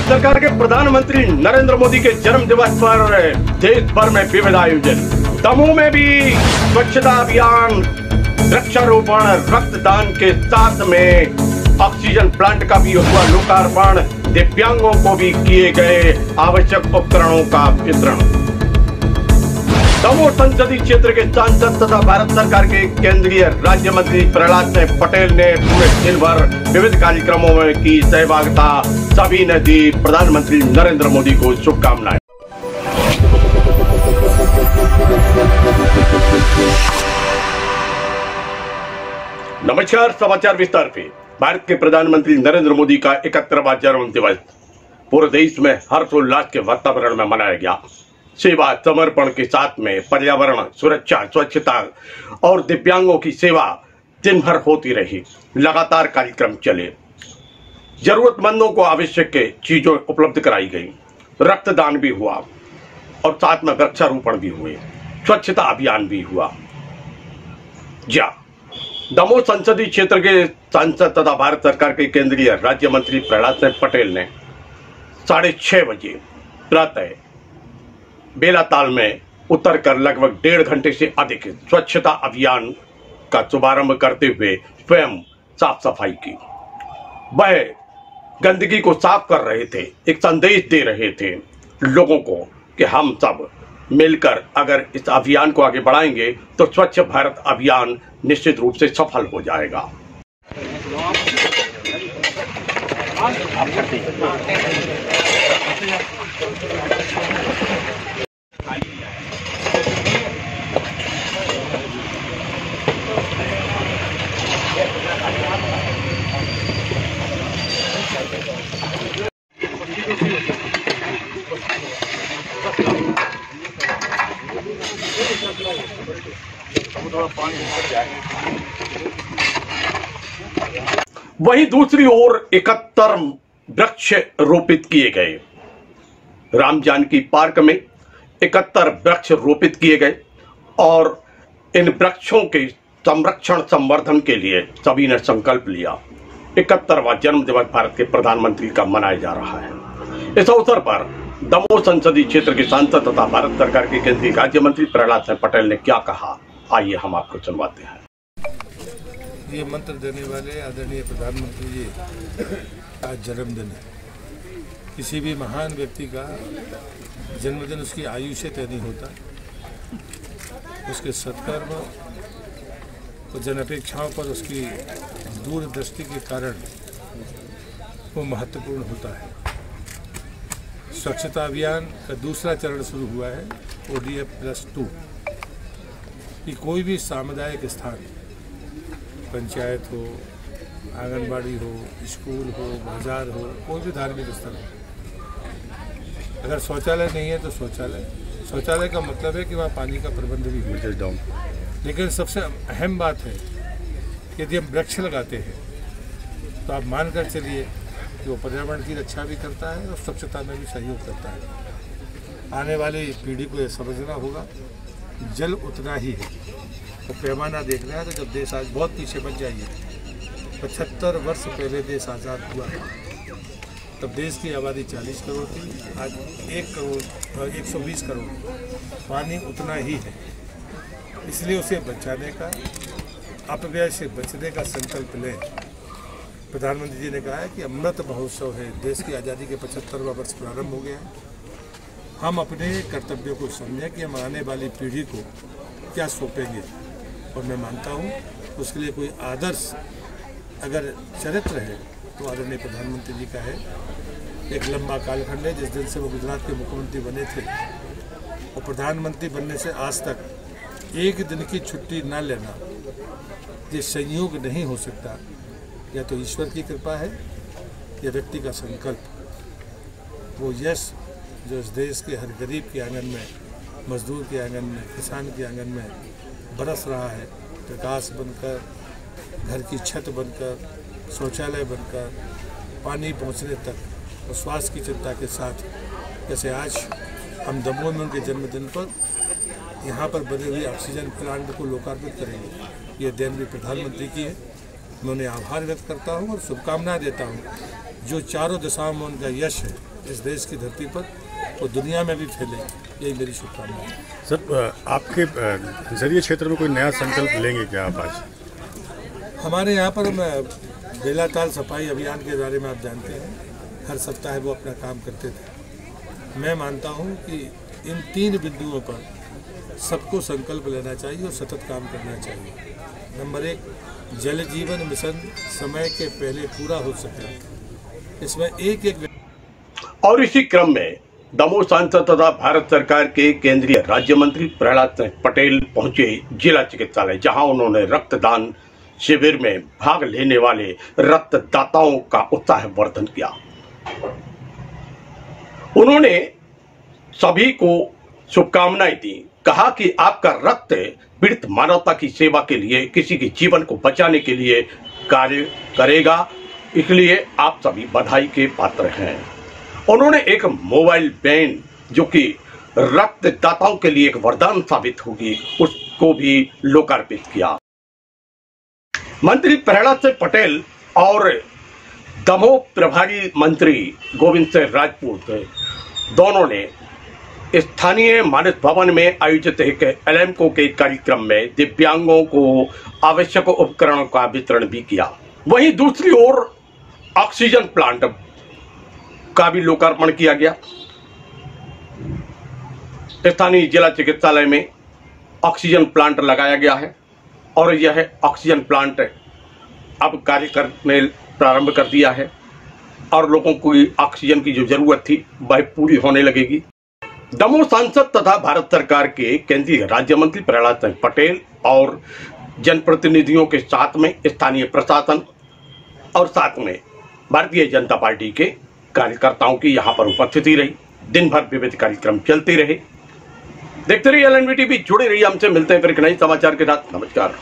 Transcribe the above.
भारत सरकार के प्रधानमंत्री नरेंद्र मोदी के जन्म दिवस पर देश भर में विविध आयोजन। दमोह में भी स्वच्छता अभियान, वृक्षारोपण, रक्तदान के साथ में ऑक्सीजन प्लांट का भी हुआ लोकार्पण। दिव्यांगों को भी किए गए आवश्यक उपकरणों का वितरण। दमोह संसदीय क्षेत्र के सांसद तथा भारत सरकार के केंद्रीय राज्य मंत्री प्रहलाद सिंह पटेल ने पूरे दिन भर विविध कार्यक्रमों में की सहभागिता। सभी ने दी प्रधानमंत्री नरेंद्र मोदी को शुभकामनाएं। नमस्कार, समाचार विस्तार पे। भारत के प्रधानमंत्री नरेंद्र मोदी का 71वां जन्म दिवस पूरे देश में हर्षोल्लास के वातावरण में मनाया गया। सेवा समर्पण के साथ में पर्यावरण सुरक्षा, स्वच्छता और दिव्यांगों की सेवा दिन भर होती रही। लगातार कार्यक्रम चले, जरूरतमंदों को आवश्यक चीजों उपलब्ध कराई गई, रक्तदान भी हुआ और साथ में वृक्षारोपण भी हुए, स्वच्छता अभियान भी हुआ। दमोह संसदीय क्षेत्र के सांसद तथा भारत सरकार के केंद्रीय राज्य मंत्री प्रहलाद सिंह पटेल ने 6:30 बजे प्रातः बेलाताल में उतरकर लगभग 1.5 घंटे से अधिक स्वच्छता अभियान का शुभारंभ करते हुए स्वयं साफ सफाई की। वह गंदगी को साफ कर रहे थे, एक संदेश दे रहे थे लोगों को कि हम सब मिलकर अगर इस अभियान को आगे बढ़ाएंगे तो स्वच्छ भारत अभियान निश्चित रूप से सफल हो जाएगा। वहीं दूसरी ओर 71 वृक्ष रोपित किए गए। राम जानकी पार्क में 71 वृक्ष रोपित किए गए और इन वृक्षों के संरक्षण संवर्धन के लिए सभी ने संकल्प लिया। 71वां जन्म दिवस भारत के प्रधानमंत्री का मनाया जा रहा है। इस अवसर पर दमोह संसदीय क्षेत्र के सांसद तथा भारत सरकार के केंद्रीय राज्य मंत्री प्रहलाद सिंह पटेल ने क्या कहा, आइए हम आपको सुनवाते हैं। ये मंत्र देने वाले आदरणीय प्रधानमंत्री जी आज जन्मदिन है। किसी भी महान व्यक्ति का जन्मदिन उसकी आयु से तय नहीं होता, उसके सत्कर्म और जनअपेक्षाओं पर उसकी दूरदृष्टि के कारण वो महत्वपूर्ण होता है। स्वच्छता अभियान का दूसरा चरण शुरू हुआ है, ODF+2 कि कोई भी सामुदायिक स्थान, पंचायत हो, आंगनबाड़ी हो, स्कूल हो, बाजार हो, कोई भी धार्मिक स्थल हो, अगर शौचालय नहीं है तो शौचालय का मतलब है कि वहाँ पानी का प्रबंध भी हो जाए। लेकिन सबसे अहम बात है कि यदि हम वृक्ष लगाते हैं तो आप मान कर चलिए कि वो पर्यावरण की रक्षा भी करता है और स्वच्छता में भी सहयोग करता है। आने वाली पीढ़ी को यह समझना होगा जल उतना ही है। तो पैमाना देखना है तो जब देश आज बहुत पीछे बच जाइए, 75 वर्ष पहले देश आज़ाद हुआ तब देश की आबादी 40 करोड़ थी, आज 120 करोड़। पानी उतना ही है, इसलिए उसे बचाने का, अपव्यय से बचने का संकल्प लें। प्रधानमंत्री जी ने कहा है कि अमृत महोत्सव है, देश की आज़ादी के 75वां वर्ष प्रारंभ हो गया है। हम अपने कर्तव्यों को समझें कि हम आने वाली पीढ़ी को क्या सौंपेंगे, और मैं मानता हूँ उसके लिए कोई आदर्श अगर चरित्र है तो आदरणीय प्रधानमंत्री जी का है। एक लंबा कालखंड है जिस दिन से वो गुजरात के मुख्यमंत्री बने थे, और प्रधानमंत्री बनने से आज तक एक दिन की छुट्टी न लेना ये संयोग नहीं हो सकता। या तो ईश्वर की कृपा है या व्यक्ति का संकल्प। वो यश जो इस देश के हर गरीब के आंगन में, मजदूर के आंगन में, किसान के आंगन में बरस रहा है, प्रकाश बनकर, घर की छत बनकर, शौचालय बनकर, पानी पहुंचने तक और स्वास्थ्य की चिंता के साथ, जैसे आज हम दमोह में उनके जन्मदिन पर यहाँ पर बने हुए ऑक्सीजन प्लांट को लोकार्पित करेंगे। ये देन भी प्रधानमंत्री की है। मैं उन्हें आभार व्यक्त करता हूँ और शुभकामनाएं देता हूँ जो चारों दिशाओं में उनका यश है इस देश की धरती पर, वो दुनिया में भी फैले, यही मेरी शुभकामनाएं है। सर, आपके नजरिए क्षेत्र में कोई नया संकल्प लेंगे क्या आप आज? हमारे यहाँ पर बेलाताल सफाई अभियान के बारे में आप जानते हैं, हर सप्ताह वो अपना काम करते थे। मैं मानता हूँ कि इन 3 बिंदुओं पर सबको संकल्प लेना चाहिए और सतत काम करना चाहिए। नंबर 1, जल जीवन मिशन समय के पहले पूरा हो सके, इसमें एक और इसी क्रम में दमोह सांसद तथा भारत सरकार के केंद्रीय राज्य मंत्री प्रहलाद सिंह पटेल पहुंचे जिला चिकित्सालय, जहां उन्होंने रक्तदान शिविर में भाग लेने वाले रक्तदाताओं का उत्साहवर्धन किया। उन्होंने सभी को शुभकामनाएं दी, कहा कि आपका रक्त पीड़ित मानवता की सेवा के लिए, किसी के जीवन को बचाने के लिए कार्य करेगा, इसलिए आप सभी बधाई के पात्र हैं। उन्होंने एक मोबाइल वैन जो कि रक्तदाताओं के लिए एक वरदान साबित होगी, उसको भी लोकार्पित किया। मंत्री प्रहलाद सिंह पटेल और दमोह प्रभारी मंत्री गोविंद सिंह राजपूत दोनों ने स्थानीय मानस भवन में आयोजित एक एलएमको के कार्यक्रम में दिव्यांगों को आवश्यक उपकरणों का वितरण भी किया। वहीं दूसरी ओर ऑक्सीजन प्लांट का भी लोकार्पण किया गया। स्थानीय जिला चिकित्सालय में ऑक्सीजन प्लांट लगाया गया है और यह ऑक्सीजन प्लांट अब कार्य करने प्रारंभ कर दिया है और लोगों को ऑक्सीजन की जो जरूरत थी वह पूरी होने लगेगी। दमोह सांसद तथा भारत सरकार के केंद्रीय राज्य मंत्री प्रहलाद सिंह पटेल और जनप्रतिनिधियों के साथ में स्थानीय प्रशासन और साथ में भारतीय जनता पार्टी के कार्यकर्ताओं की यहां पर उपस्थिति रही। दिन भर विविध कार्यक्रम चलते रहे। देखते रहिए LNV टीवी, जुड़े रहिए हमसे। मिलते हैं फिर एक नए समाचार के साथ। नमस्कार।